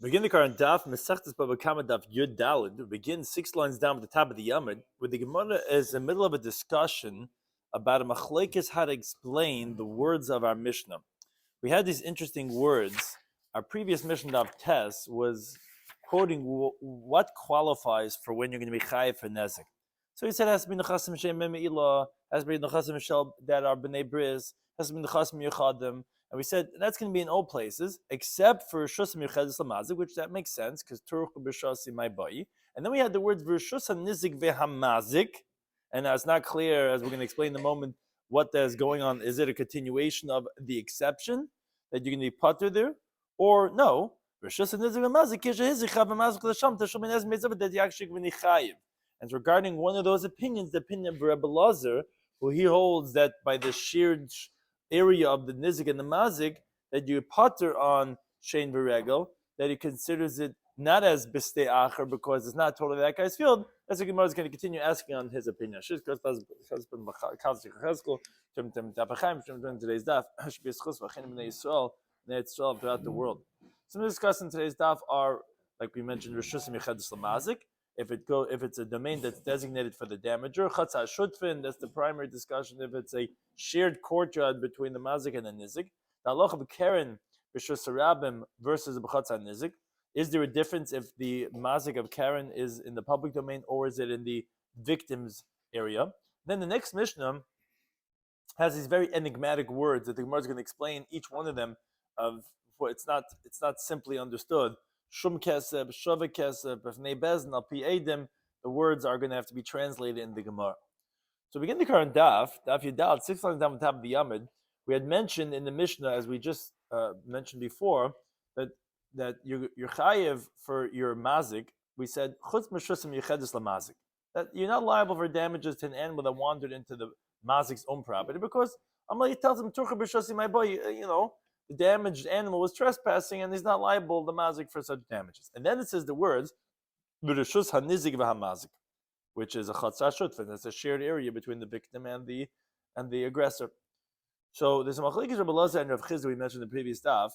Begin the current Daf, Mesechtes Bava Kama Daf Yud Daled. We begin 6 lines down at the top of the Yomid, where the Gemara is in the middle of a discussion about a machlekes, how to explain the words of our Mishnah. We had these interesting words. Our previous Mishnah of Tess was quoting what qualifies for when you're going to be chayiv for nezik. So he said it has to be nechasim shem me'ilah, has to be nechasim shel that are b'nei bris, has to be nechasim yuchadim. And we said that's going to be in all places, except for Rishus Michedes Lamazik, which that makes sense, because Turuch B'Shasi My Bayi. And then we had the words Rishus Nizik Vehamazik, and now it's not clear, as we're going to explain in a moment, what is going on. Is it a continuation of the exception that you're going to be putter there? Or no, Rishus Nizik Vehamazik, that you actually going to be chayiv. And regarding one of those opinions, the opinion of Rabbi Lazar, who he holds that by the sheer area of the nizik and the mazik, that you potter on shein v'regel, that he considers it not as b'stei acher because it's not totally that guy's field. That's what Gemara is going to continue asking on his opinion. Today's daf throughout the world. Some of the discussed in today's daf are, like we mentioned, Rishus Michedes Lamazik. If it's a domain that's designated for the damager, Chatzah Shutfin, that's the primary discussion. If it's a shared courtyard between the mazik and the nizik, the halacha of Karen b'shus harabim versus the b'chatzah nizik. Is there a difference if the mazik of Karen is in the public domain or is it in the victim's area? Then the next Mishnah has these very enigmatic words that the Gemara is going to explain each one of them. It's not simply understood. Shum kesef, shova kesef, b'fnei bezin, al pi edim. The words are going to have to be translated in the Gemara. So begin the current Daf Yudal, 6 lines down on top of the Yomid. We had mentioned in the Mishnah, as we just mentioned before, that you're chayiv for your mazik. We said chutz m'shusim yichedes lamazik, that you're not liable for damages to an animal that wandered into the mazik's own property because Amalei tells him turcha b'shusim my boy, the damaged animal was trespassing and he's not liable, the mazik, for such damages. And then it says the words v'rishus hanizik v'hamazik, which is a chatzah shutfin. That's a shared area between the victim and the aggressor. So there's a machlekes Rabbi Lazar and Rav Chizda we mentioned in the previous daf.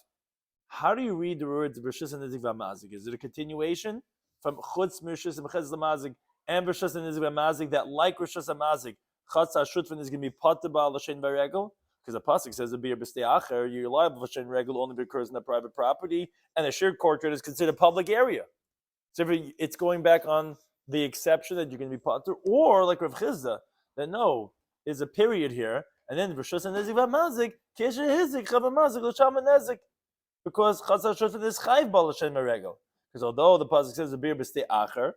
How do you read the words v'rishus hanizik v'hamazik? Is it a continuation from chutz m'rishus m'chedes l'mazik and v'rishus hanizik v'hamazik that, like rishus hamazik, chatzah shutfin is going to be pataba l'shein v'regel? Because the pasuk says a bir b'stei acher, you're liable for shein regel only if it occurs in the private property, and a shared courtyard is considered a public area. So if it's going back on the exception that you're going to be patur, or like Rav Chizda, that no, is a period here, and then rishus hanizik v'hamazik kesher hizik chavamazik l'sham nezik, because chatzah shutfin is chayv bal l'shein regel. Because although the pasuk says a bir b'stei acher,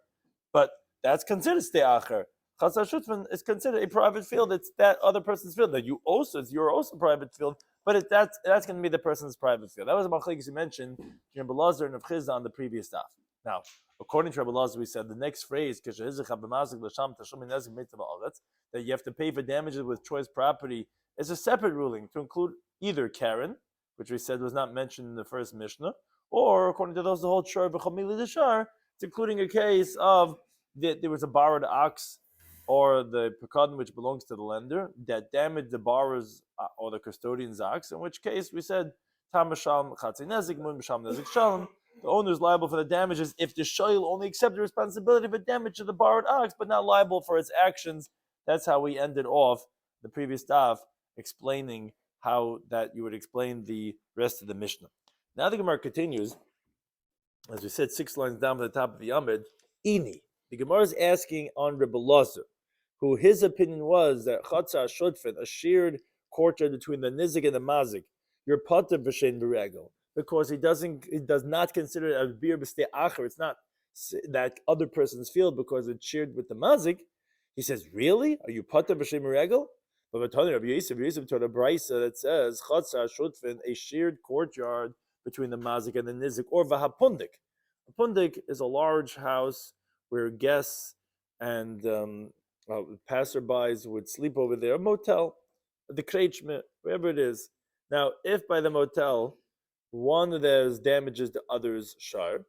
but that's considered stei acher. Chatzah shutfin is considered a private field. It's that other person's field. That it's your also private field, but that's going to be the person's private field. That was a machlekes you mentioned, Rabbi Lazar and Rav Chizda on the previous daf. Now, according to Rabbi Lazar, we said the next phrase, that you have to pay for damages with choice property, is a separate ruling to include either Karen, which we said was not mentioned in the first Mishnah, or according to those, the whole shar b'chomili the shar, it's including a case of that there was a borrowed ox or the pekadon which belongs to the lender that damaged the borrower's or the custodian's ox, in which case we said tam b'shalom chatzei nezik, mun b'shalom nezik shalom. The owner is liable for the damages if the shoyl only accepted the responsibility for damage to the borrowed ox, but not liable for its actions. That's how we ended off the previous daf, explaining how that you would explain the rest of the Mishnah. Now the Gemara continues, as we said, 6 lines down from the top of the Yomid. Ini, the Gemara is asking on Rabbi Lazar, who his opinion was that chatzah shutfin, a shared courtyard between the nizik and the mazik, you're pater b'shein v'regel, because he does not consider it a bir b'stei acher. It's not that other person's field because it's shared with the mazik. He says, really? Are you pater b'shein v'regel? But Rabbi Yosef taught a brisa that says chatzah shutfin, a shared courtyard between the mazik and the nizik, or v'hapundik. A pundik is a large house where guests and passerbys would sleep over there, a motel, the kreitschme, wherever it is. Now, if by the motel one of those damages the other's shar,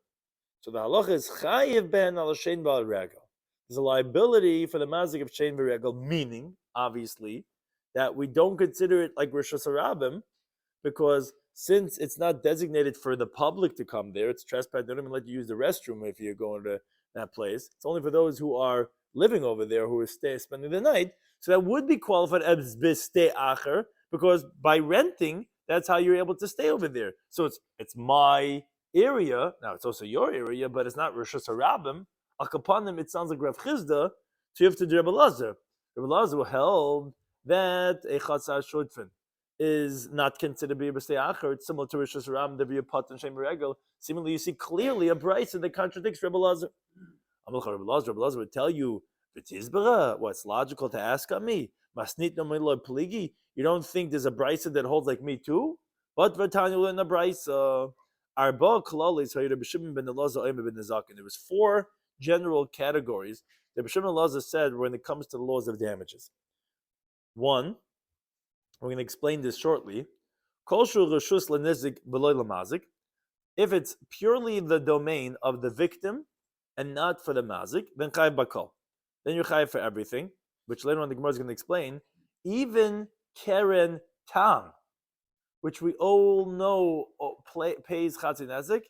so the halacha is chayiv ben al shein bal regel. There's a liability for the mazik of shein v'regel, meaning, obviously, that we don't consider it like rishus harabim, because since it's not designated for the public to come there, it's trespass. They don't even let you use the restroom if you're going to that place. It's only for those who are living over there, who are spending the night. So that would be qualified as bistei acher, because by renting, that's how you're able to stay over there. So it's my area. Now it's also your area, but it's not Rosh Hashanah. Akapanim, it sounds like Rav Chizda. So you have to do Rabbi Lazar. Rabbi Lazar held that a chatzar shudfin is not considered to be a b'stei acher. It's similar to Rosh Hashanah, the via pot and shem regel. Seemingly, you see clearly a brayso that contradicts Rabbi Lazar. Rabbi Lazar would tell you, what's logical to ask on me? You don't think there's a brayso that holds like me too? But Vatanya in the brayso. There was 4 general categories that Rabbi Shloimy Schwartzberg said when it comes to the laws of damages. 1, we're going to explain this shortly. If it's purely the domain of the victim and not for the mazik, then chayv bakol. Then you're chayv for everything, which later on the Gemara is going to explain. Even keren tam, which we all know pays chatzin nezik.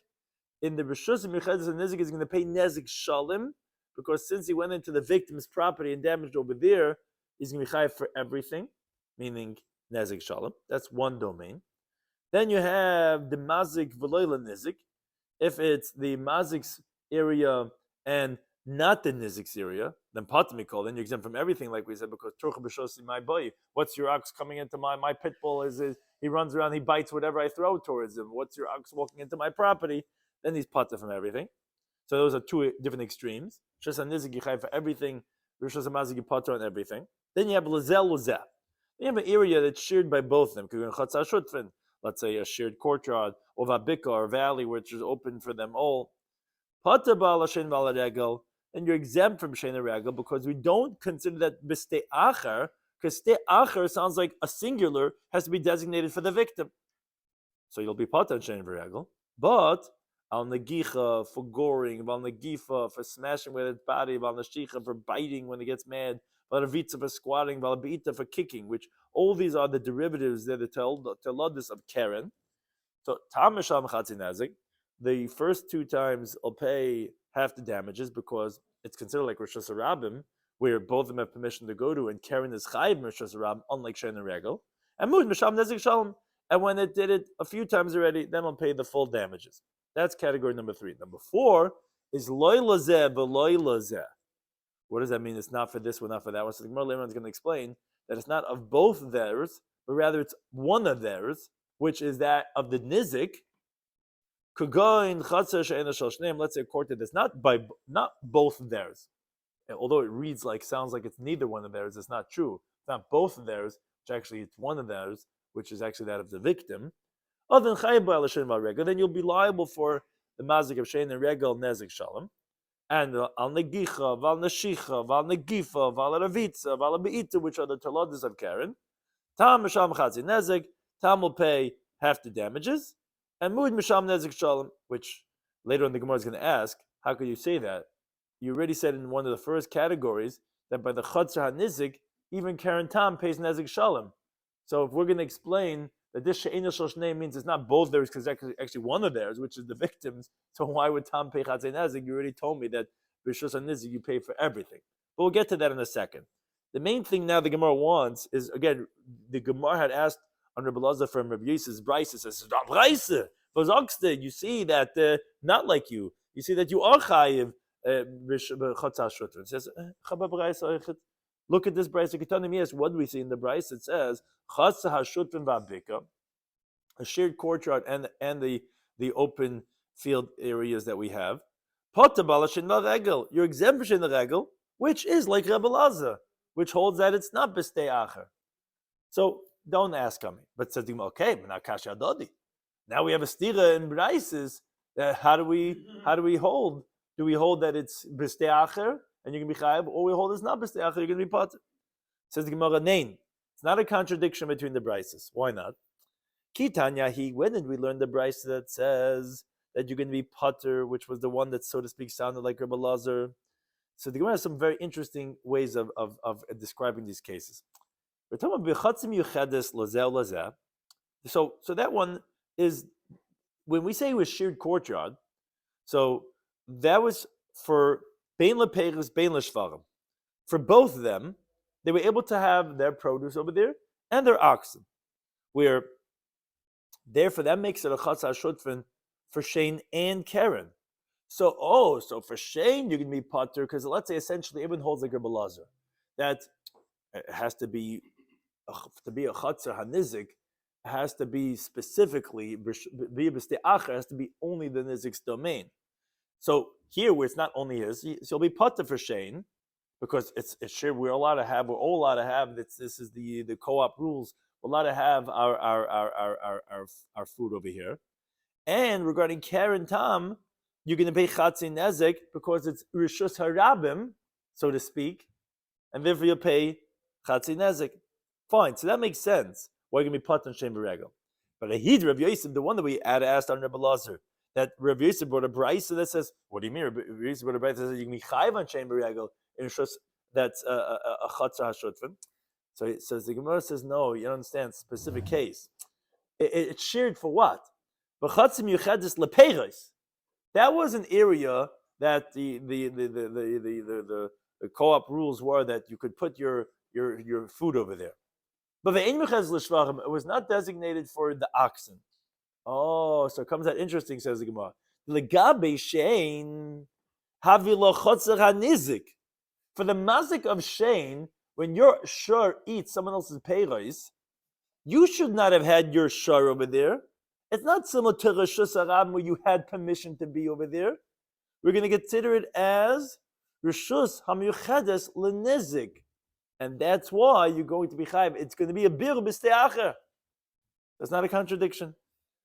In the Rishus and Mechedes and Nizik is going to pay nezik shalim, because since he went into the victim's property and damaged over there, he's going to be chayav for everything, meaning nezik shalim. That's one domain. Then you have the mazik v'loyla nizik. If it's the mazik's area and not the nizik's area, then patamikol, then you're exempt from everything, like we said, because turcha b'shosi my boy. What's your ox coming into my pit bull? Is he runs around, he bites whatever I throw towards him. What's your ox walking into my property? Then he's pater from everything. So those are 2 different extremes. Shas nizik you for everything. Rishos mazik you pater on everything. Then you have lezel lezeh. You have an area that's shared by both of them. Let's say a shared courtyard, or vabika, or valley, which is open for them all. Pater ba'al hashen ba'al regel. Then you're exempt from shein regel because we don't consider that b'stei acher, because stei acher sounds like a singular has to be designated for the victim. So you'll be pater on shein regel. But al negicha for goring, val negifa for smashing with its body, val neshicha for biting when it gets mad, val avitza for squatting, val beita for kicking, which all these are the derivatives that are telodis of keren. So tamasham chatzinazik, the first 2 times I'll pay half the damages because it's considered like Rosh Hashanah, where both of them have permission to go to, and keren is chayiv Rosh Hashanah, unlike shein and regel. And mud misham nezik shalom. And when it did it a few times already, then I'll pay the full damages. That's category number 3. Number 4 is loy lazeh v'loy lazeh. What does that mean? It's not for this one, not for that one. So the Gemara later on is going to explain that it's not of both theirs, but rather it's one of theirs, which is that of the nizik. Let's say a court that is not both theirs. Although it sounds like it's neither one of theirs, it's not true. It's not both of theirs, which actually it's one of theirs, which is actually that of the victim. Then you'll be liable for the mazik of shein and regel nezik shalom, and al negicha, val neshicha, val negifa, val ravitza, val beita, which are the talodis of keren. Tam misham chatzi nezik. Tam will pay half the damages, and mud misham nezik shalom, which later on the Gemara is going to ask, how could you say that? You already said in one of the first categories that by the chatzar hanizik, even keren tam pays nezik shalom. So if we're going to explain that this she'ena shel shnei means it's not both theirs because it's actually one of theirs, which is the victims. So why would Tam pay chatzei nezik? You already told me that b'shus nizik you pay for everything. But we'll get to that in a second. The main thing now the Gemara wants is, again, the Gemara had asked on Rabbi Lazar from Rabbi Yosef's Brisa, says, you see that not like you. You see that you are chayiv b'chatzas shutr. It says, look at this Brisa. Yes, what do we see in the Brisa? It says, chatzah hashutrin v'abika, a shared courtyard and the open field areas that we have. Pota balashin regel, you're exempt from the regel, which is like Rabbi Lazar, which holds that it's not b'stei acher. So don't ask on me. But says okay, now we have a stira in Braises. How do we hold? Do we hold that it's b'stei acher and you're going to be chayav, or we hold it's not b'stei acher, you're going to be potter? Says the Gemara, nein. It's not a contradiction between the Braises. Why not? Kitanyahi, when did we learn the Braisa that says that you're going to be potter, which was the one that, so to speak, sounded like Rabbi Lazar? So the Gemara has some very interesting ways of describing these cases. We're talking about b'chatzim yuchedes lazeh lazeh. So that one, is when we say it was sheared courtyard, so that was for bein leperes, bein leshvarim. For both of them, they were able to have their produce over there and their oxen. Where therefore that makes it a chatzah shutfin for Shane and Karen. So for Shane you can be potter because let's say essentially everyone holds like a Belazar that it has to be a chatzah hanizik. Has to be specifically has to be only the nizik's domain. So here, where it's not only his, so you'll be potter for Shane because it's sure we're all allowed to have. This is the co-op rules. We're allowed to have our food over here. And regarding Karen Tam, you're going to pay Chatzi Nezek because it's Rishus Harabim, so to speak, and therefore you'll pay Chatzi Nezek. Fine, so that makes sense. Why are you going to be put on Shem Berego? But Ahid Rav Yosef, the one that we had asked on Rabbi Lazar, that Rav Yosef brought a brisa that says, what do you mean? Rav Yosef brought a brisa that says you can be chayiv on Shem Berego, and that's a Chatzah HaShutfin. So the Gemara says, no, you don't understand, specific case. It's shared for what? That was an area that the co-op rules were that you could put your food over there. But it was not designated for the oxen. Oh, so it comes out interesting, says the Gemara. For the mazik of Shane, when your shur eats someone else's peiros, you should not have had your shur over there. It's not similar to Rishus Harabim where you had permission to be over there. We're going to consider it as Rishus Hamiyuchedes Lenizik. And that's why you're going to be chayiv. It's going to be a bir b'ste'acher. That's not a contradiction.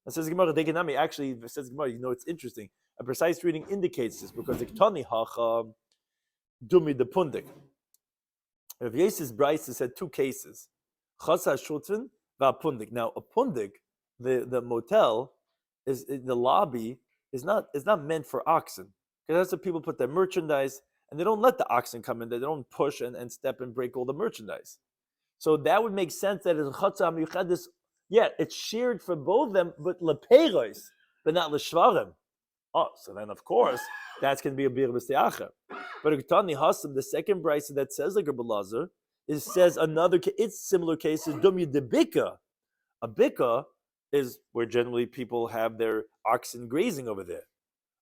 It says Gemara, Degenami, actually, it says Gemara, it's interesting. A precise reading indicates this because the Ktani Hacha Dumi the Pundik. Rav Yosef's Bryce said two cases. Chasa Shultzin va Pundik. Now, a Pundik, the motel, is the lobby is not meant for oxen. Because that's where people put their merchandise. And they don't let the oxen come in. They don't push and step and break all the merchandise. So that would make sense that it's chatzah miyuchadis. Yeah, it's shared for both of them, but lepeiros, but not leshvarim. Oh, so then of course that's going to be a bir b'ste'acher. But Uktani Hasam, the second brisa that says like a Belazar, says another. It's similar cases. Dumya debika. A bika is where generally people have their oxen grazing over there.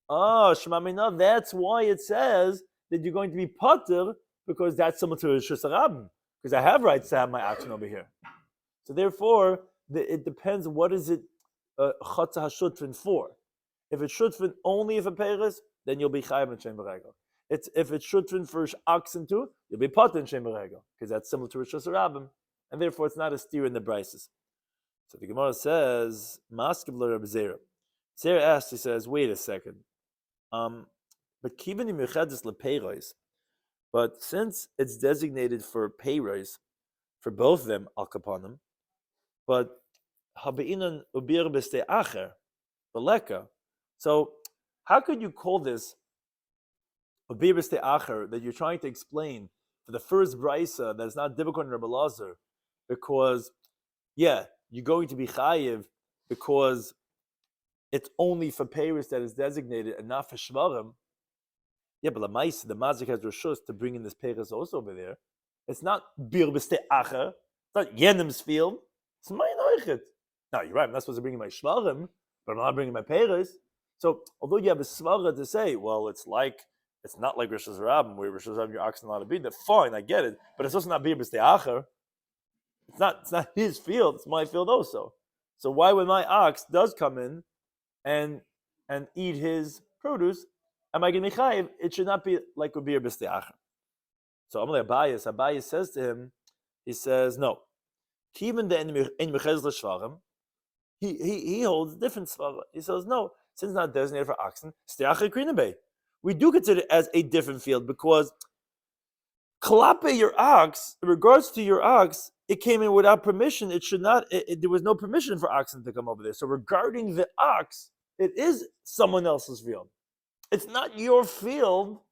Oh, Shemamina, that's why it says that you're going to be potter because that's similar to Rishus Harabim, because I have rights to have my oxen over here. So therefore, it depends what is it Chatzah HaShutfin for. If it's Shutfin only if a peiros, then you'll be chayiv in Shem Berego. If it's Shutfin for oxen too, you'll be potter in Shem Berego, because that's similar to Rishus Harabim, and therefore it's not a steer in the brises. So the Gemara says, Maskiv Rabbi Zera. Zera asks, he says, wait a second. But since it's designated for peiros, for both of them, al kapanim, but habe'inan ubir b'ste'acher, beleka. So how could you call this ubir b'ste'acher that you're trying to explain for the first brisa that is not difficult in Rabbi Lazar? Because, you're going to be chayiv because it's only for peiros that is designated and not for shvarim. Yeah, but the mazik has reshus to bring in this peiros also over there. It's not bir b'ste'acher. It's not Yenim's field. It's my noichit. Now you're right. I'm not supposed to bring in my shvarim, but I'm not bringing my peiros. So although you have a svara to say, well, it's not like Rishus Harabim where Rishus Harabim your oxen allowed to be there. Fine, I get it, but it's also not bir b'ste'acher. It's not his field. It's my field also. So why when my ox does come in and eat his produce, am I going to be chayiv? It should not be like ubir b'ste'acher. So Amalei Abayis says to him, he says, no. Even the in mechez l'shvarim, he holds different svara. He says, no, since it's not designated for oxen, ste'acher krinabe. We do consider it as a different field because klape your ox, in regards to your ox, it came in without permission. It should not. There was no permission for oxen to come over there. So regarding the ox, it is someone else's field. It's not your field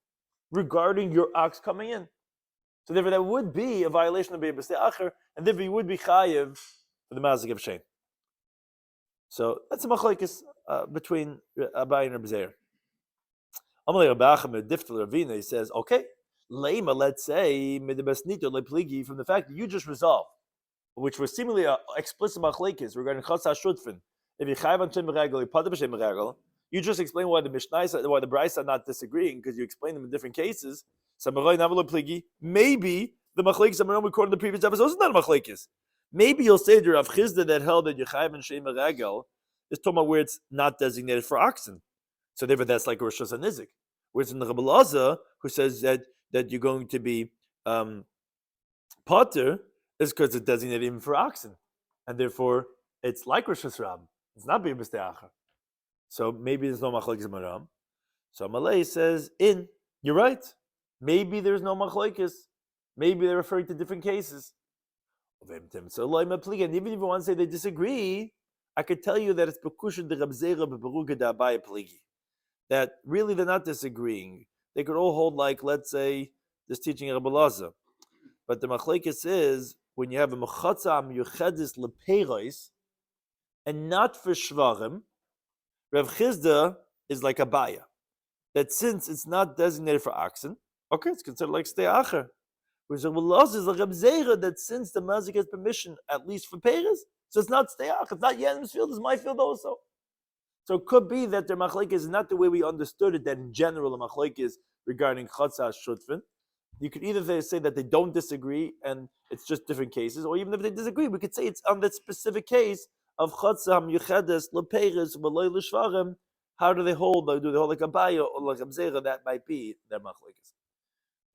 regarding your ox coming in. So therefore, that would be a violation of Bir B'Stei Acher, and therefore you would be chayiv for the mazik of Shein. So that's a machlekes between Abai and Rabbi Zeir. Amalei Rabbi Chama Daf Ravina, he says, okay, lema, let's say midibasnito lepligi, from the fact that you just resolved, which was seemingly an explicit machlekes regarding chatzah shutfin. If you chayv on shem regel, you put b'shem regel. You just explain why the Mishnah, why the Brisa are not disagreeing, because you explain them in different cases. Maybe the machlekes Amarim recorded in the previous episode is not a machlekes. Maybe you'll say the Rav Chizda that held that Yechayiv and Shem Regel is talking about where it's not designated for oxen. So therefore, that's like Rosh Hashanah Nizik. Whereas in the Rabbi Lazar, who says that you're going to be potter, is because it's designated even for oxen, and therefore it's like Rosh Hashanah. It's not being B'steacha. So maybe there's no machlekes Amarim. So Malay says, you're right. Maybe there's no machlekes. Maybe they're referring to different cases. So and even if you want to say they disagree, I could tell you that it's bekusha de Rab Zera beberuga da Abaye pligi. That really they're not disagreeing. They could all hold like, let's say, this teaching of Rabbi Lazar. But the machlekes is when you have a mechatza miyuchedis lepeiros and not for shvarim. Rav Chizda is like Abaye, that since it's not designated for oxen, okay, it's considered like stei acher. Whereas Rabbi Lazar is like Rab Zera, that since the mazik has permission, at least for peiros, so it's not stei acher. It's not Yenim's field, it's my field also. So it could be that their machlekes is not the way we understood it, that in general the machlekes regarding chatzah shutfin. You could either say that they don't disagree and it's just different cases, or even if they disagree, we could say it's on that specific case of chatzah yuchedes lepeiros v'loy l'shvarim. How do they hold? Do they hold like Abaye or like Abzera? That might be their machlekes.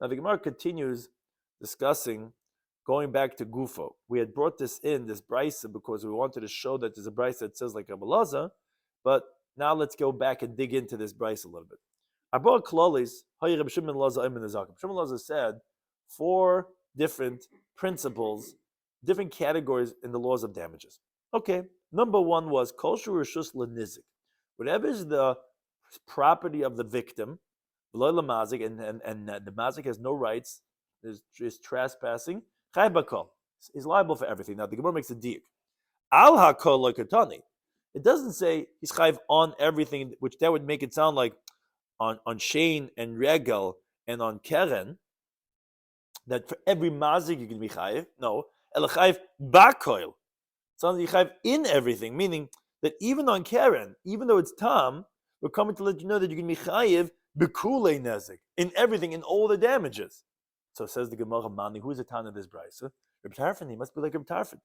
Now the Gemara continues discussing, going back to Gufo. We had brought this brisa, because we wanted to show that there's a brisa that says like Rabbi Lazar, but now let's go back and dig into this brisa a little bit. Rabbi Shimon Lazar said 4 different principles, different categories in the laws of damages. Okay, number 1 was kol shurishus lenizik. Whatever is the property of the victim, and the mazik has no rights, is trespassing, he's liable for everything. Now the Gemara makes a diuk. Al hakol lekatani. It doesn't say he's chayv on everything, which that would make it sound like on Shane and Regel and on Keren, that for every mazik you can be chayv. No, el chayv bakoil. Sounds like you chayv in everything, meaning that even on Keren, even though it's tam, we're coming to let you know that you can be chayiv bekulei nezik, in everything, in all the damages. So says the Gemara, Mani, who is the town of this brisa? Reb Tarfon, he must be like Reb Tarfon.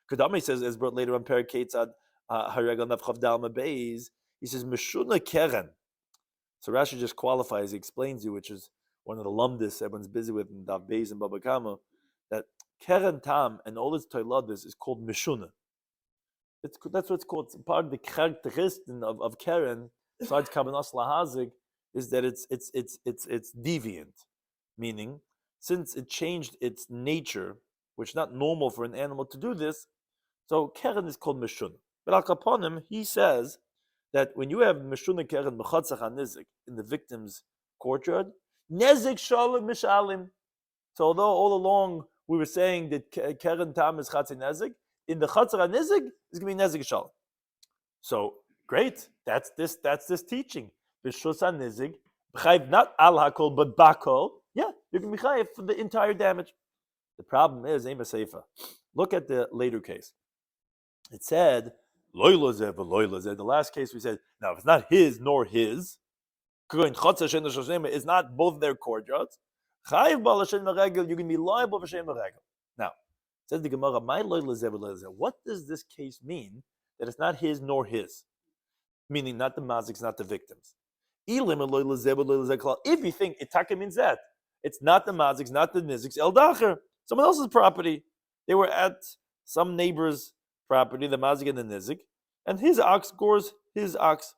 Kadami says, as brought later on Perak Ketzad, Haregel Navchav Dalma Beis, he says, Meshuna Keren. So Rashi just qualifies, he explains you, which is one of the lumdis everyone's busy with in Daf Beis and Bava Kama, that Keren Tam and all its toiladis is called Meshuna. That's what it's called. It's part of the characteristic of Keren, besides Kabanas Lahazik, is that it's deviant, meaning since it changed its nature, which is not normal for an animal to do this, so Keren is called Meshuna. But Al Kaponim, he says that when you have Meshuna Keren Mechatzach HaNizik in the victim's courtyard, Nezik Shalom Mishalim. So although all along we were saying that Keren Tam is Chatzah Nezik, in the Chatzach HaNizik, it's going to be Nezik Shalom. So great, that's this teaching. B'shus HaNizik, B'chayv not Al HaKol, but Bakol. Yeah, you can be chayiv for the entire damage. The problem is, look at the later case. It said, the last case we said, now if it's not his nor his, it's not both their courtyards, you can be liable for shem regel. Now, says the Gemara, what does this case mean that it's not his nor his? Meaning not the maziks, not the victims. If you think itaka means that, it's not the maziks, not the niziks, el dacher, someone else's property. They were at some neighbor's property, the mazik and the nizik, and his ox gores his ox.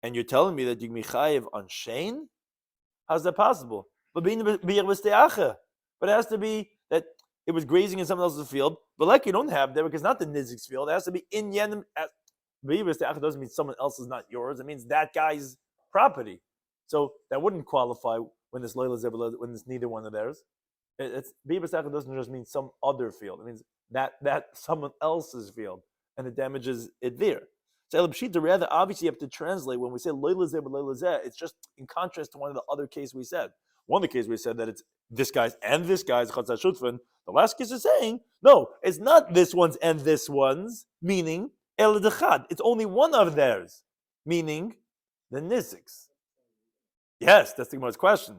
And you're telling me that you can be chayiv on Shane? How's that possible? But it has to be that it was grazing in someone else's field, but like you don't have there, because it's not the nizik's field, it has to be in yenim. Doesn't mean someone else is not yours, it means that guy's property. So that wouldn't qualify when it's when it's neither one of theirs. It's doesn't just mean some other field. It means that someone else's field, and it damages it there. Rather, obviously, you have to translate when we say loy lazeh but loy lazeh. It's just in contrast to one of the other cases we said. One of the cases we said that it's this guy's and this guy's chatzah shutfin. The last case is saying no, it's not this one's and this one's, meaning el dechad. It's only one of theirs, meaning the niziks. Yes, that's the Gemara's question.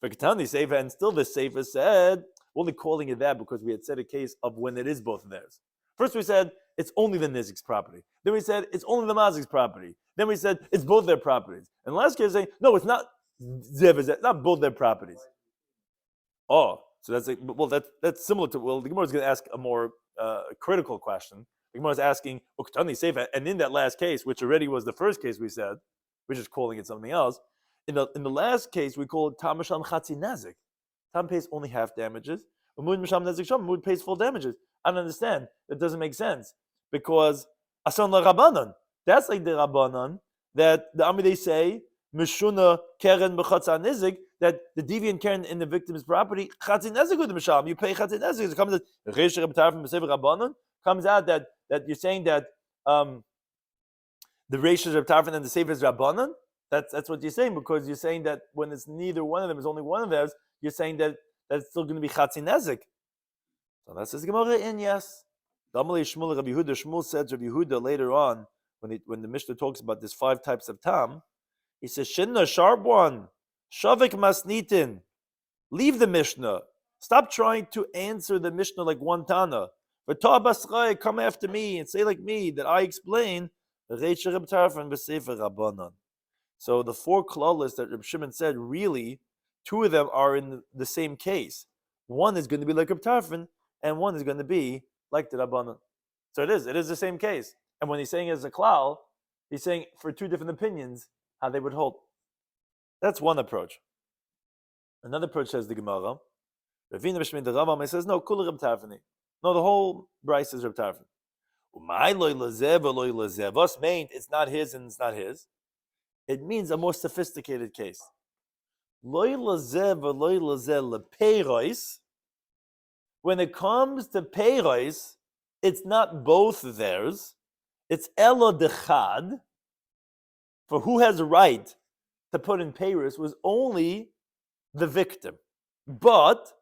But Katani Seifa, and still the Seifa said, we're only calling it that because we had said a case of when it is both of theirs. First we said it's only the Nizik's property. Then we said it's only the Mazik's property. Then we said it's both their properties. And the last case saying, no, it's not not both their properties. Oh, so that's similar to, the Gemara is going to ask a more critical question. The Gemara is asking, Katani Seifa, and in that last case, which already was the first case we said, we're just calling it something else. In the last case, we call it Tam Misham Chatzi Nazik. Tam pays only half damages. Mud Misham Nazik Sham, Mud pays full damages. I don't understand. That doesn't make sense. Because Asan La Rabbanan, that's like the Rabbanan, that the Ami they say, Mishuna Keren B'Chatza Nizik, that the deviant Keren in the victim's property, Chatzi Nazik with the Misham, you pay Chatzi Nazik. It comes out that you're saying that the Reish of Tarfin and the Sefer is Rabbanan. That's what you're saying, because you're saying that when it's neither one of them, it's only one of theirs, you're saying that it's still going to be Chatzi Nezik. So that says Gemara in yes. Shmuel said Rabbi Yehuda later on, when the Mishnah talks about these 5 types of tam, he says, Shinna, sharp one, Shavik Masnitin, leave the Mishnah. Stop trying to answer the Mishnah like one Tana. But come after me and say like me that I explain so the 4 klalas that Reb Shimon said, really, 2 of them are in the same case. One is going to be like Reb Tarfon, and one is going to be like the Rabbanan. So it is the same case. And when he's saying it as a klal, he's saying for 2 different opinions how they would hold. That's one approach. Another approach says the Gemara. Ravina B'Shmei the Rambam says no, kula Reb Tarfoni. No, the whole Bryce is Reb Tarfon. What's meant? It's not his and it's not his. It means a more sophisticated case. When it comes to peiros, it's not both theirs. It's elo dechad. For who has a right to put in peiros was only the victim. But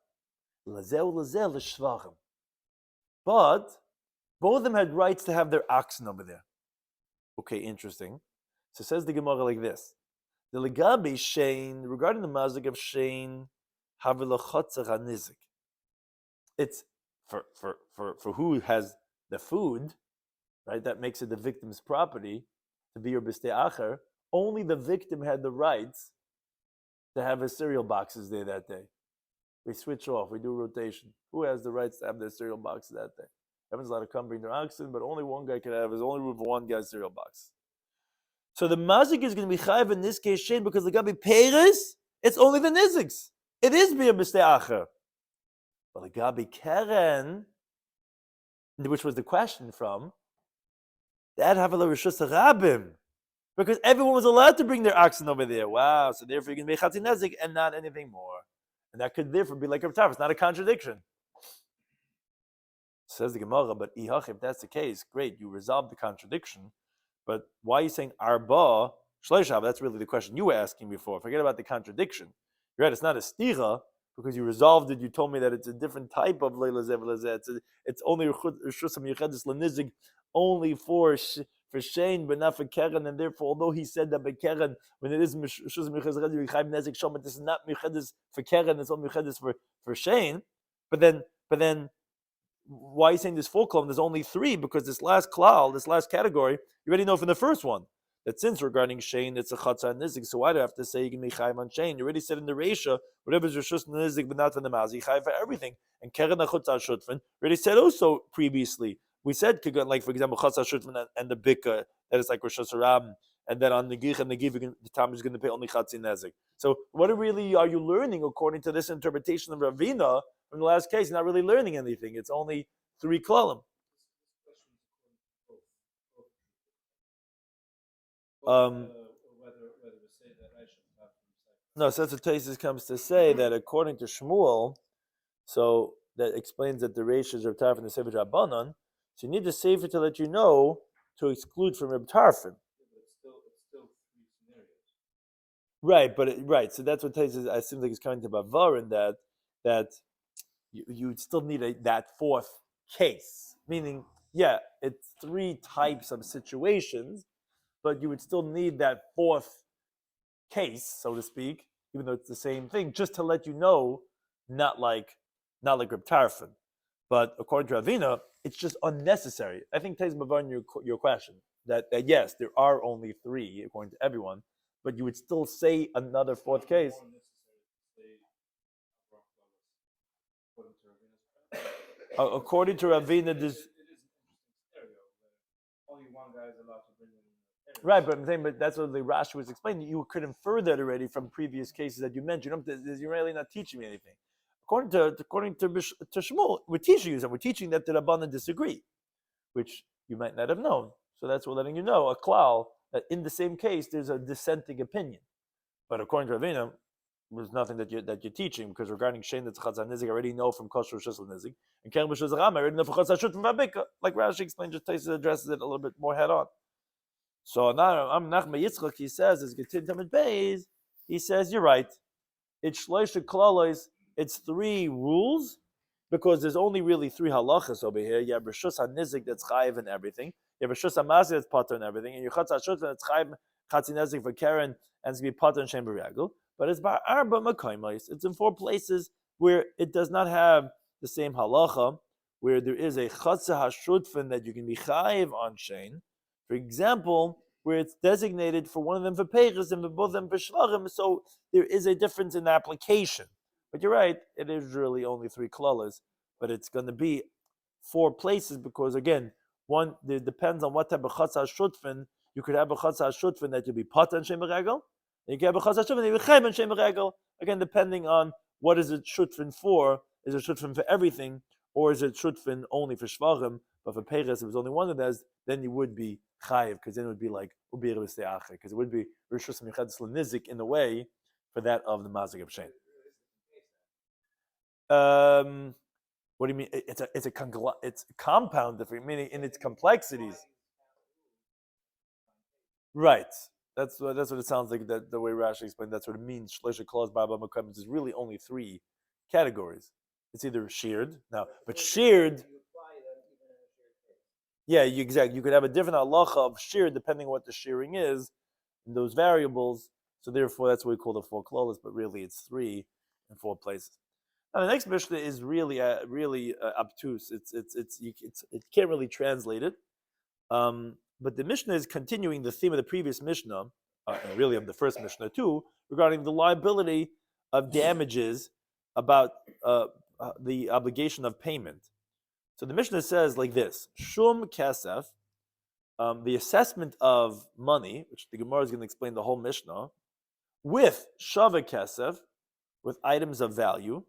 both of them had rights to have their oxen over there. Okay, interesting. So says the Gemara like this: the legabi shein, regarding the mazik of shein, havelachotzer hanizik. It's for who has the food, right? That makes it the victim's property to be your bistei acher. Only the victim had the rights to have his cereal boxes there that day. We switch off. We do rotation. Who has the rights to have their cereal boxes that day? Everyone's allowed to come bring their oxen, but only one guy can have his only room for one guy's cereal box. So the mazik is going to be chayiv in this case shein because the gabi peiros, it's only the niziks. It is being b'stei acher. But the gabi keren, which was the question from, that have a rishus rabim, because everyone was allowed to bring their oxen over there. Wow! So therefore, you can make chatzi nezik and not anything more, and that could therefore be like a taf. It's not a contradiction. Says the Gemara, but if that's the case, great, you resolved the contradiction. But why are you saying arba shleishav? That's really the question you were asking before. Forget about the contradiction. You're right, it's not a stira because you resolved it. You told me that it's a different type of leila zev. It's only rishusam yichadis lenizig, only for shein, but not for keren. And therefore, although he said that by keren, when it is rishusam yichadis nezik shom, this is not yichadis for keren. It's only yichadis for shein. But then. Why are you saying there's 4 klal? There's only 3 because this last klal, this last category, you already know from the first one that since regarding shein it's a chatzah and nizik. So why do I have to say you can be chayiv on shein? You already said in the reisha whatever is rishus nizik but not for the mazi chayiv for everything. And keren chatzah shutfin already said also previously. We said like for example chatzah shutfin and the bika that is like rishus harab, and then on the gich and the giv the tam is going to pay only chatzah nizik. So what really are you learning according to this interpretation of Ravina? In the last case, you're not really learning anything. It's only 3 klalim. No, so that's what Taisus comes to say, that according to Shmuel, so that explains that the Reish is Rav Tarf and the Sefer Rabbanan. So you need the Sefer to let you know to exclude from Reb Tarfon. It's still three scenarios. Right, right. So that's what Taisa, I seems like it's coming to Bavar in that you would still need that fourth case. Meaning, yeah, it's three types of situations, but you would still need that fourth case, so to speak, even though it's the same thing, just to let you know, not like Reb Tarfon. But according to Ravina, it's just unnecessary. I think Taisa Bavar in your question that yes, there are only three according to everyone, but you would still say another fourth case. According to Ravina, this. It is an interesting scenario where only one guy is allowed to bring in. Right, but I'm saying, but that's what the Rashi was explaining. You could infer that already from previous cases that you mentioned. You're really not teaching me anything. According to Shmuel, we're teaching you, and we're teaching that the Rabbanan disagree, which you might not have known. So that's what we're letting you know, a klal, that in the same case there's a dissenting opinion. But according to Ravina, there's nothing that you're teaching, because regarding Shein that's Chatzah Nizik, I already know from Kosher Shusel Nizik, and Kerem B'Shuz Ram, I already know from Chatzah Shut from Vabika. Like Rashi explained, just Taisa addresses it a little bit more head on. So now Nachman Yitzchak, he says, as Getin Tamid Beis, he says, you're right. It's Shloisha Klalos, it's three rules, because there's only really three halachas over here. You have Rishus HaNizik that's chayiv and everything. You have Rishus HaMazik that's pater and everything. And you have Chatzah Shut that's chayiv, Chatzin Nezik for Karen, and it's going to be pater and Shem B'Regal. But it's by Arba Makaimis. It's in four places where it does not have the same halacha, where there is a Chatzah HaShutfin that you can be chayiv on Shein. For example, where it's designated for one of them for Peiris and for both of them for Shlachim, so there is a difference in the application. But you're right, it is really only three klalas, but it's going to be four places because, again, one, it depends on what type of chatzah shutfin. You could have a chatzah shutfin that you'll be pat and shem regel, and you can have a chatzah shutfin that you'll be chayv and shem regel. Again, depending on what is it shutfin for. Is it shutfin for everything, or is it shutfin only for shvachim? But for Peiris, if it was only one of those, then you would be chayiv, because then it would be like ubir b'ste'acher, because it would be rishus michadus l'nizik in a way for that of the mazik of shein. What do you mean? It's a compound different, meaning in its complexities. Right. That's what it sounds like. That the way Rashi explained, that's what it means. Shleisha clause Bava Kama Daf is really only three categories. It's either sheared now, but sheared. Yeah, exactly. You could have a different halacha of shear depending on what the shearing is, and those variables. So therefore, that's what we call the four klolas, but really it's three in four places. Now the next Mishnah is really obtuse. It can't really translate it. But the Mishnah is continuing the theme of the previous Mishnah, and really of the first Mishnah too, regarding the liability of damages about the obligation of payment. So the Mishnah says like this: Shum Kesef, the assessment of money, which the Gemara is going to explain the whole Mishnah, with Shava Kesef, with items of value,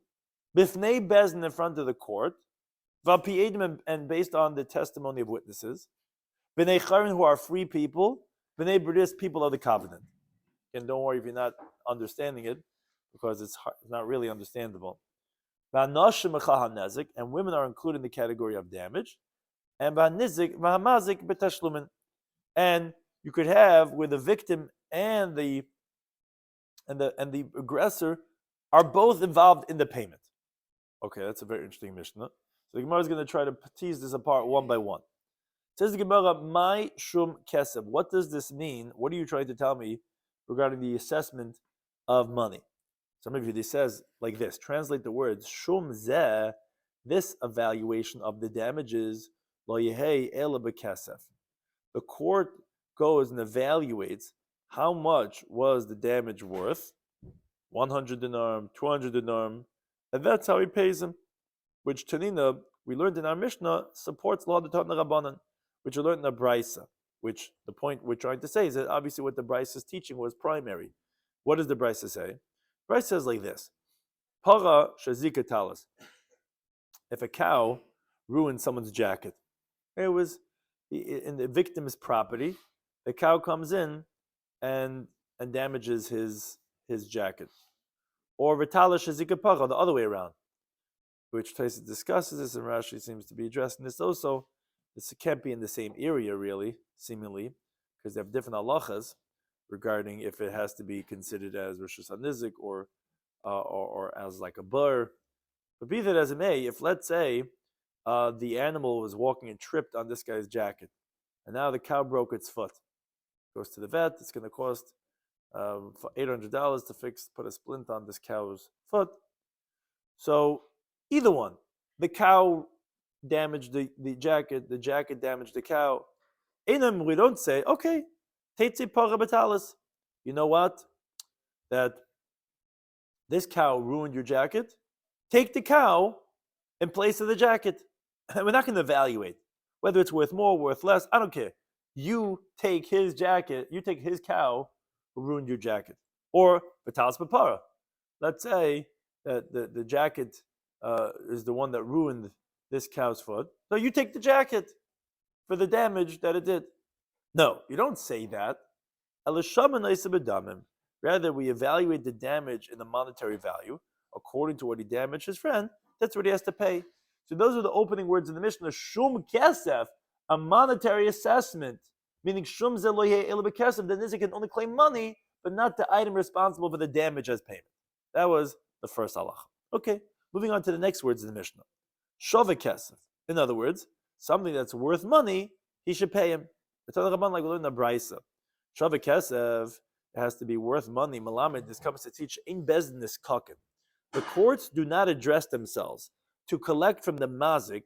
Bifnei Bezin in front of the court, Vapiedim and based on the testimony of witnesses, B'nei Charin who are free people, B'nei B'ris people of the covenant. And don't worry if you're not understanding it, because it's not really understandable. And women are included in the category of damage. And and you could have where the victim and the aggressor are both involved in the payment. Okay, that's a very interesting Mishnah. So the Gemara is going to try to tease this apart one by one. It says the Gemara, "My shum kesef." What does this mean? What are you trying to tell me regarding the assessment of money? Some of you, this says like this. Translate the words shum zeh. This evaluation of the damages lo yehei ela bekesef. The court goes and evaluates how much was the damage worth, 100 dinar, 200 dinar, and that's how he pays him. Which Tanina, we learned in our Mishnah, supports Law D'Tat Rabbanan, which we learned in the Brisa. Which the point we're trying to say is that obviously what the Brisa is teaching was primary. What does the Brisa say? The Brisa says like this: Para shazika talis. If a cow ruined someone's jacket, it was in the victim's property. The cow comes in and damages his jacket. Or Vitala Shazika Pacha, the other way around, which Taisa discusses this, and Rashi seems to be addressing this also. This can't be in the same area, really, seemingly, because they have different halachas regarding if it has to be considered as Rosh Hashanah or as like a burr. But be that as it may, if let's say the animal was walking and tripped on this guy's jacket, and now the cow broke its foot, goes to the vet, it's going to cost for $800 to put a splint on this cow's foot. So either one, the cow damaged the jacket damaged the cow. We don't say, okay, teitzi para batalis. You know what? That this cow ruined your jacket. Take the cow in place of the jacket. We're not going to evaluate whether it's worth more, worth less. I don't care. You take his jacket, you take his cow who ruined your jacket. Or batalis papara. Let's say that the jacket is the one that ruined this cow's foot. So you take the jacket for the damage that it did. No, you don't say that. Rather, we evaluate the damage in the monetary value according to what he damaged his friend. That's what he has to pay. So those are the opening words in the Mishnah. Shum kesef, a monetary assessment, meaning shum zeloye el bekesef. The nizik can only claim money, but not the item responsible for the damage as payment. That was the first halacha. Okay, moving on to the next words in the Mishnah. Shove kesef. In other words, something that's worth money, he should pay him. It's like we learned in the Brisa. Shove kesef, it has to be worth money. Malamed, this comes to teach in business kakin. The courts do not address themselves to collect from the mazik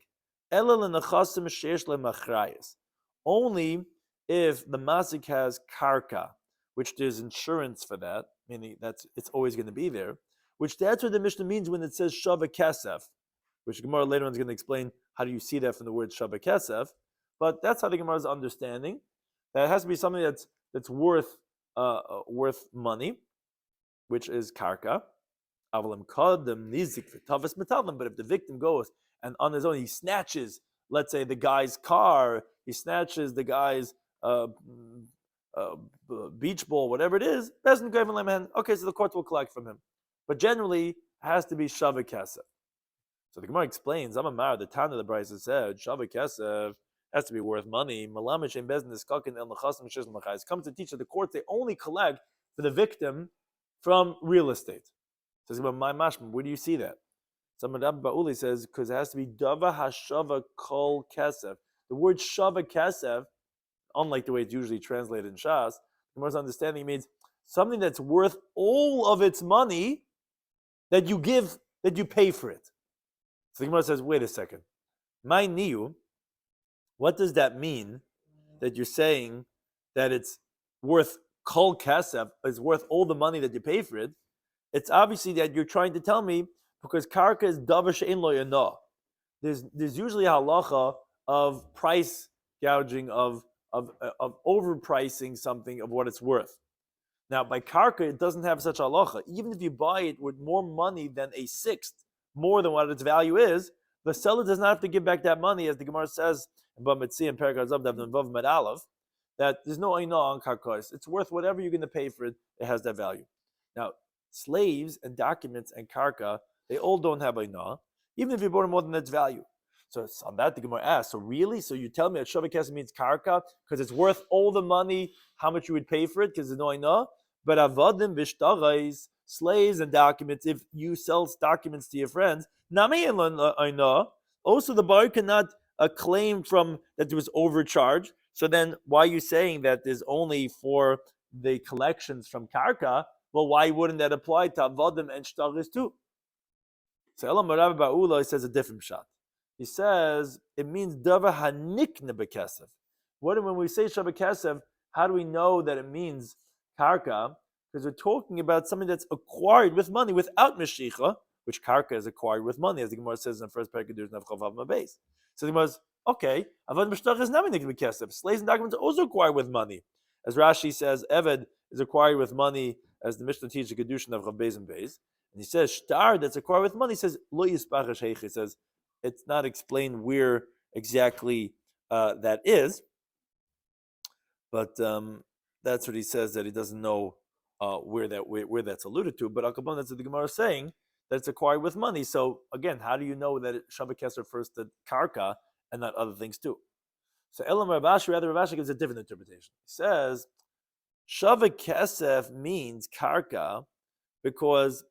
only if the mazik has karka, which there's insurance for that, meaning it's always going to be there. Which that's what the Mishnah means when it says shava kesef, which Gemara later on is going to explain how do you see that from the word shava kesef. But that's how the Gemara is understanding that it has to be something that's worth money, which is karka. But if the victim goes and on his own he snatches, let's say, the guy's car, he snatches the guy's beach ball, whatever it is, okay, so the court will collect from him. But generally, it has to be shava kesef. So the Gemara explains, Amar, the Tana of the Brisa said, shava kesef has to be worth money. Comes to teach that the courts, they only collect for the victim from real estate. Says, but my mashma, where do you see that? Some of Rabbi Bauli says, because it has to be dava hashava kol kesef. The word shava kesef, unlike the way it's usually translated in Shas, the most understanding means something that's worth all of its money that you give, that you pay for it. So the Gemara says, wait a second. My niyu, what does that mean that you're saying that it's worth kol kesef, is worth all the money that you pay for it? It's obviously that you're trying to tell me because karka is davar she'en lo yana. There's usually a halacha of price gouging, of overpricing something of what it's worth. Now by karka it doesn't have such a halacha. Even if you buy it with more money than a sixth, more than what its value is, the seller does not have to give back that money, as the Gemara says in Bava and Paragraph Zav Vav Medalev, that there's no aina on karkos. It's worth whatever you're going to pay for it. It has that value. Now, slaves and documents and karka, they all don't have aina, even if you bought more than its value. So on that, the Gemara asks, so really? So you tell me that shava kesef means karka because it's worth all the money, how much you would pay for it, because there's no aina? But avadim b'shtarais, slaves and documents, if you sell documents to your friends, nami aina, also the buyer cannot claim from that there was overcharge. So then why are you saying that there's only for the collections from karka? Well, why wouldn't that apply to avadim and shtaris too? So Elam Rabbi Ba'ula says a different shot. He says it means davar hanikne bekesef. When we say shava kesef, how do we know that it means karka? Because we're talking about something that's acquired with money without meshicha, which karka is acquired with money, as the Gemara says in the first paragraph. There's nafchav base. So the Gemara says, okay, avad mishtach is not nikne bekesef. Slaves and documents are also acquired with money, as Rashi says, Eved is acquired with money, as the Mishnah teaches the kedushin of Rav Beis and Beis. And he says shtar that's acquired with money. He says lo yispachash heichi. He says it's not explained where exactly that is, but that's what he says, that he doesn't know where that's alluded to. But Akabon, that's what the Gemara is saying, that it's acquired with money. So again, how do you know that shava kesef refers to karka and not other things too? So Elam Rav Ashi, rather Rav Ashi gives a different interpretation. He says, Shava Kesef means karka because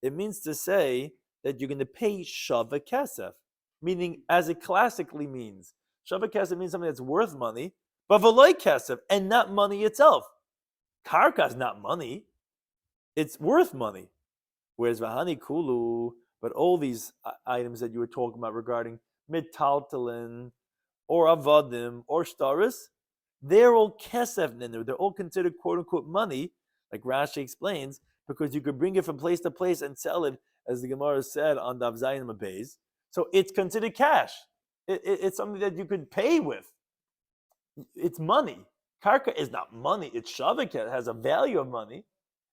it means to say that you're going to pay Shava Kesef, meaning as it classically means. Shava Kesef means something that's worth money, but V'loi Kesef, and not money itself. Karka is not money, it's worth money. Whereas Vahani Kulu, but all these items that you were talking about regarding Mitaltalin, or Avadim, or Staris, they're all Kesef Ninu. They're all considered quote unquote money, like Rashi explains, because you could bring it from place to place and sell it, as the Gemara said on Daf Zayin Mabez. So it's considered cash. It's something that you could pay with. It's money. Karka is not money. It's Shavik. It has a value of money.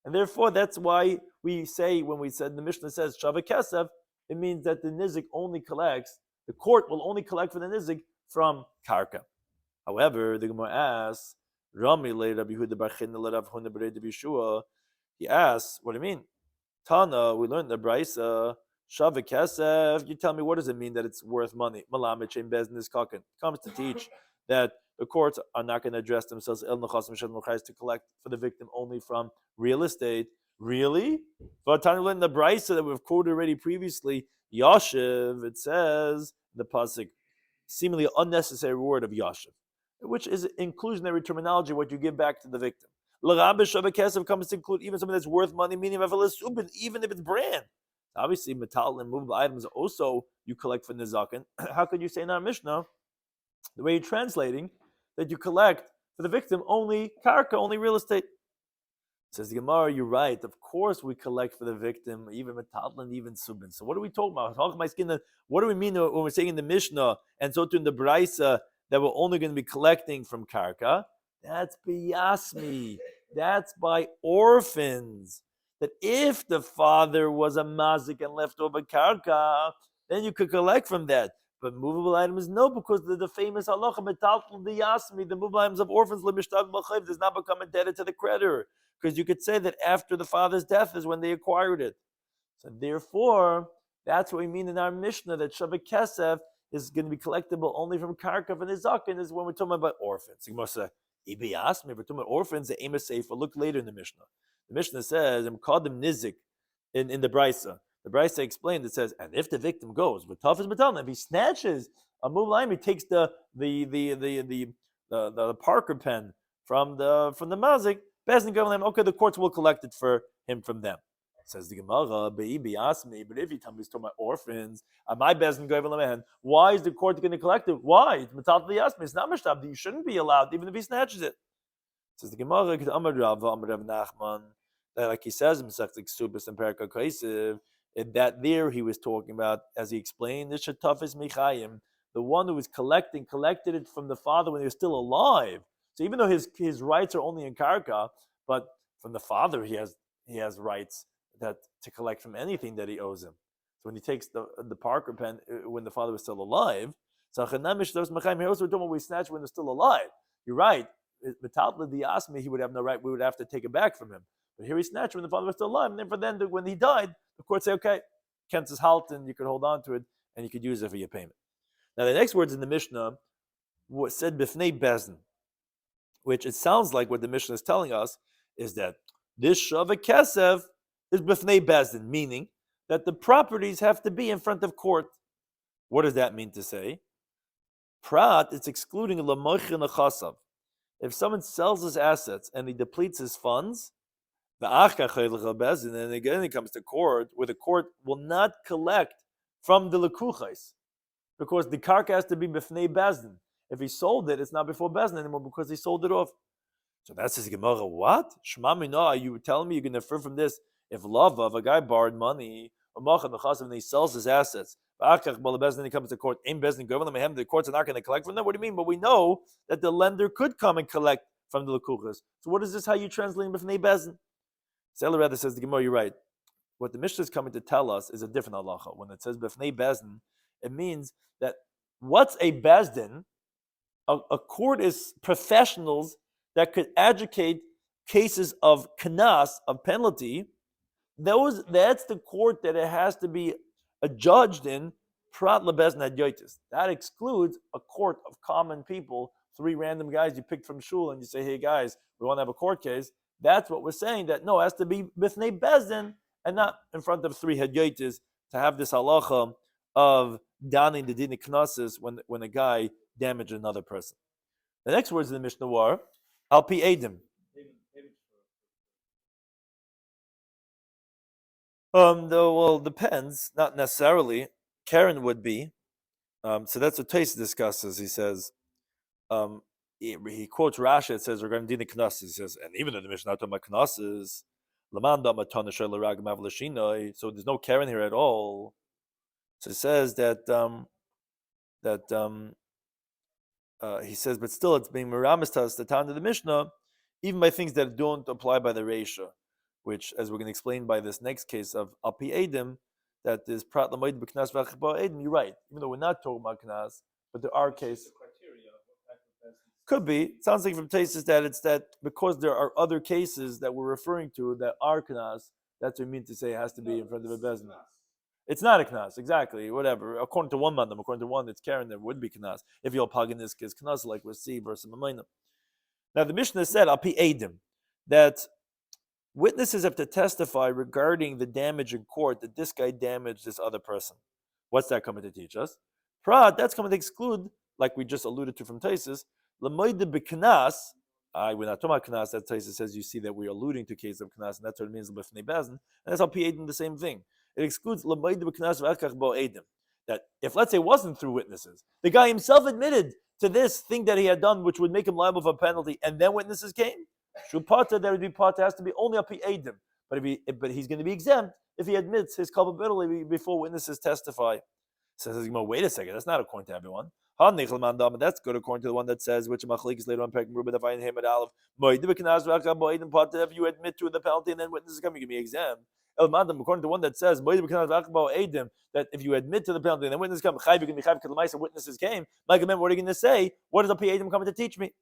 And therefore, that's why we say, when we said, the Mishnah says Shavik Kesef, it means that the Nizik only collects, the court will only collect for the Nizik from Karka. However, the Gemara asks, Rami le Rabbi Yehuda bar Chinna le Rav Huna bar Rabbi Yeshua. He asks, what do you mean? Tana, we learned the Braisa, Shavik Kesef. You tell me, what does it mean that it's worth money? Malamet Shem Bezdin Kakin comes to teach that the courts are not going to address themselves to collect for the victim only from real estate. Really? But Tana learned the Braisa that we've quoted already previously, Yashiv, it says, the Pasuk, seemingly unnecessary word of Yashiv, which is inclusionary terminology, what you give back to the victim. L'Rabbi Shavik Kesef comes to include even something that's worth money, meaning even if it's brand. Obviously, metal and movable items also you collect for Nizakin. How could you say in our Mishnah, the way you're translating, that you collect for the victim only karka, only real estate? Says the Gemara, you're right. Of course, we collect for the victim, even metal and even subin. So what are we talking about? What do we mean when we're saying in the Mishnah and so too in the Braisa that we're only going to be collecting from karka? That's biyasmi. That's by orphans. That if the father was a mazik and left over karka, then you could collect from that. But movable items, no, because the famous halacha metaltal diyasmi, the movable items of orphans lemishtav b'chayv does not become indebted to the creditor, because you could say that after the father's death is when they acquired it. So therefore, that's what we mean in our Mishnah, that Shavik Kesef is going to be collectible only from karka and nizakin, is when we're talking about orphans. You must say, Ibi asked me, if we're talking about orphans, the aim is safe. Look later in the Mishnah. The Mishnah says, "Kadim nizik," in the Braisa. The Braisa explained. It says, and if the victim goes with tough as metal, if he snatches a muvlaim, he takes the Parker pen from the mazik. Bezdin government, okay, the courts will collect it for him from them. Says the Gemara, Be'ibi asked me, but if you tell me he's talking about orphans, my Bezdin government, why is the court going to collect it? Why? It's metal asked me. It's not mishtab. You shouldn't be allowed, even if he snatches it. Says the Gemara, Amar Rav Nachman, like he says in Mesechta Ksubis and Perka Kaisiv, that there he was talking about, as he explained, the Shatafis Michayim, the one who was collected it from the father when he was still alive. So even though his rights are only in karka, but from the father he has rights that to collect from anything that he owes him. So when he takes the Parker pen when the father was still alive, so here also we're talking about we snatch when they're still alive. You're right. He would have no right. We would have to take it back from him. But here he snatched when the father was still alive, and then when he died, the court say, okay, Kent is halton, you could hold on to it, and you could use it for your payment. Now the next words in the Mishnah was said b'fnei bezdin, which it sounds like what the Mishnah is telling us is that this Shavik Kesef is b'fnei bezdin, meaning that the properties have to be in front of court. What does that mean to say? Prat, it's excluding l'moichin achasav. If someone sells his assets and he depletes his funds, and again he comes to court, where the court will not collect from the lekuchais, because the karka has to be b'fnei bezdin. If he sold it, it's not before bezdin anymore because he sold it off. So that's his Gemara. What? Shema mina, are you telling me you're going to infer from this? If a guy borrowed money, and he sells his assets, he comes to court, the courts are not going to collect from them. What do you mean? But we know that the lender could come and collect from the lekuchas. So what is this? How you translate b'fnei bezdin? Seller rather says the Gemara, you're right. What the Mishnah is coming to tell us is a different halacha. When it says b'fnei bezdin, it means that what's a bezdin? A court is professionals that could adjudicate cases of kanas, of penalty. That's the court that it has to be judged in Prat lebezin hadyotis. That excludes a court of common people, 3 random guys you picked from shul, and you say, hey guys, we want to have a court case. That's what we're saying, that no, it has to be b'fnei bezdin and not in front of 3 hadyotis to have this halacha of downing the din knossos when a guy damaged another person. The next words in the Mishnah were al pi edim. Well, depends. Not necessarily. Karen would be. So that's what Tais discusses. He says, he quotes Rashi. It says regarding Dina Knossos. He says, and even though the Mishnah talking about Knossos, so there's no Karen here at all. So it says that he says, but still it's being miramistas the time of the Mishnah, even by things that don't apply by the Reisha, which, as we're going to explain by this next case of Api Edim, that is Prat Lamoid B'Knas V'Achba Edim. You're right, even though we're not talking about Knas, but there are cases. Could be. It sounds like from cases that it's that because there are other cases that we're referring to that are Knas, that's what we mean to say it has to be in front of a Bezdin. It's not a Knas, exactly, whatever. According to one mandam, according to one that's Karen, there would be Knas. If you're pagan this is Knas, like we'll see versus Mamayna. Now the Mishnah said, Api Edim, that witnesses have to testify regarding the damage in court that this guy damaged this other person. What's that coming to teach us? Prat, that's coming to exclude, like we just alluded to from Taisus, Lamoide b'Knas. We're not talking about Knas. That Taisus says you see that we're alluding to case of Knas, and that's what it means b'fnei bezin. And that's how P Edim the same thing. It excludes Lamoide b'Knas v'akach bo Edim. That if, let's say, it wasn't through witnesses, the guy himself admitted to this thing that he had done, which would make him liable for a penalty, and then witnesses came. Shupata, there would be part has to be only up Edim, but he's going to be exempt if he admits his culpability before witnesses testify. Says, wait a second, that's not according to everyone. That's good according to the one that says, which Machlik is later on Pekim Ruba Devayin Him at Aleph. If you admit to the penalty and then witnesses come, you can be exempt. According to one that says that if you admit to the penalty and then witnesses come, you can be chayv because the witnesses came. Like, what are you going to say? What does the Edim coming to teach me?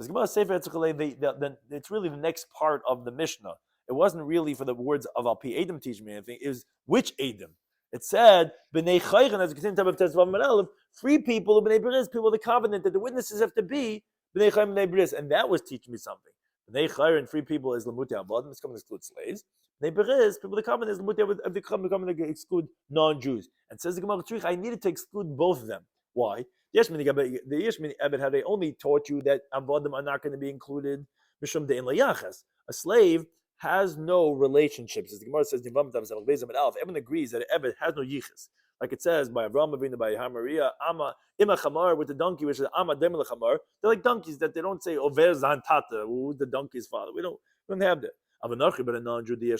It's really the next part of the Mishnah. It wasn't really for the words of Al Pi Edim teach me anything. It was which Edim? It said B'nei Chaychen, as we continue to have Tesvav Aleph, 3 people, B'nei Bris, people of the covenant, that the witnesses have to be B'nei Chaychen, B'nei Bris, and that was teaching me something. B'nei Chaychen, 3 people is Lamuti Avodim, it's coming to exclude slaves. B'nei Bris, people of the covenant is Lamuti Avodim, the covenant to exclude non-Jews. And says the Gemara, I needed to exclude both of them. Why? The Yeshmini Ebed, had they only taught you that Avodim are not going to be included, Mishum De'in Layachas. A slave has no relationships. As the Gemara says, everyone agrees that Ebed has no yichus. Like it says by Avraham Avinu, by Hamaria, Ama Ima Chamar with the donkey, which is Ama Demel Chamar. They're like donkeys that they don't say Over Zantata, who's the donkey's father. We don't have that. Avanachi, but a non-Jew who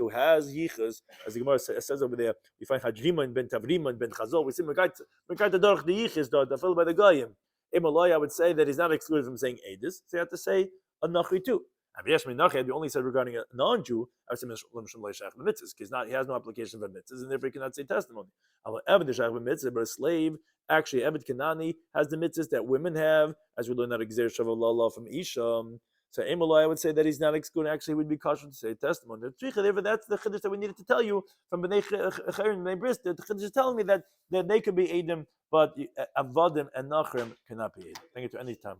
has yichus, as the Gemara says over there, we find Hajrima and Ben Tavrima and Ben Chazol. We see Mekai the Dorch the yichus that filled by the Goyim. Imaloi, I would say that he's not excluded from saying Edis, so you have to say a Nachri too. We only said regarding a non-Jew, I would say because he has no application for mitzvahs, and therefore he cannot say testimony. But a slave, actually, Eved Kanani has the mitzvahs that women have, as we learn that Exer Shavallah from Isham. So Emalai, I would say that he's not excluded. Actually, he would be cautious to say testimony. That's the chiddush that we needed to tell you from Bnei Chayrin and Bnei Bris. The chiddush is telling me that they could be Edim, but Avodim and Nachrim cannot be Edim. Thank you to any time.